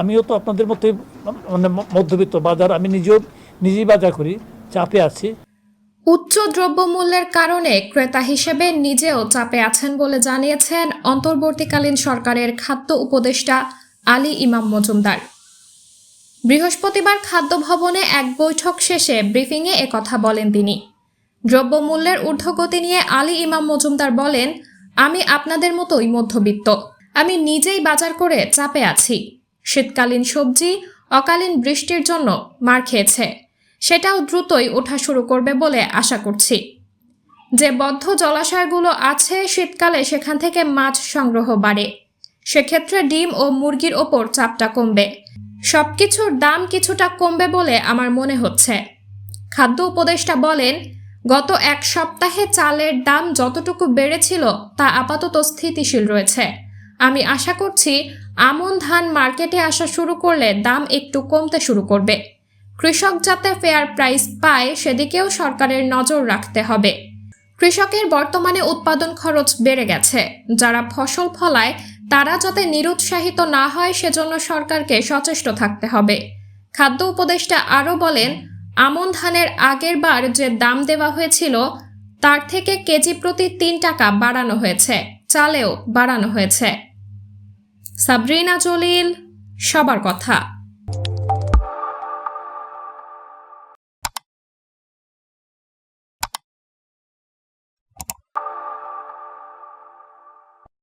আমিও তো আপনাদের মতো মানে মধ্যবিত্ত বাজার, আমি নিজেই বাজার করি, চাপে আছি। উচ্চ দ্রব্যমূল্যের কারণে ক্রেতা হিসেবে নিজেও চাপে আছেন বলে জানিয়েছেন অন্তর্বর্তীকালীন সরকারের খাদ্য উপদেষ্টা আলী ইমাম মজুমদার। বৃহস্পতিবার খাদ্য ভবনে এক বৈঠক শেষে ব্রিফিংয়ে একথা বলেন তিনি। দ্রব্যমূল্যের ঊর্ধ্বগতি নিয়ে আলী ইমাম মজুমদার বলেন, আমি আপনাদের মতোই মধ্যবিত্ত, আমি নিজেই বাজার করে চাপে আছি। শীতকালীন সবজি অকালীন বৃষ্টির জন্য মার খেয়েছে, সেটাও দ্রুতই ওঠা শুরু করবে বলে আশা করছি। যে বদ্ধ জলাশয়গুলো আছে শীতকালে সেখান থেকে মাছ সংগ্রহ বাড়ে, সেক্ষেত্রে ডিম ও মুরগির ওপর চাপটা কমবে, সবকিছুর দাম কিছুটা কমবে বলে আমার মনে হচ্ছে। খাদ্য উপদেষ্টা বলেন, গত এক সপ্তাহে চালের দাম যতটুকু বেড়েছিল তা আপাতত স্থিতিশীল রয়েছে। আমি আশা করছি আমন ধান মার্কেটে আসা শুরু করলে দাম একটু কমতে শুরু করবে। কৃষক যাতে ফেয়ার প্রাইস পায় সেদিকেও সরকারের নজর রাখতে হবে। কৃষকের বর্তমানে উৎপাদন খরচ বেড়ে গেছে, যারা ফসল ফলায় তারা যাতে নিরুৎসাহিত না হয় সেজন্য সরকারকে সচেষ্ট থাকতে হবে। খাদ্য উপদেষ্টা আরও বলেন, আমন ধানের আগের বার যে দাম দেওয়া হয়েছিল তার থেকে কেজি প্রতি ৩ টাকা বাড়ানো হয়েছে, চালেও বাড়ানো হয়েছে। সাবরিনা জলিল, সবার কথা।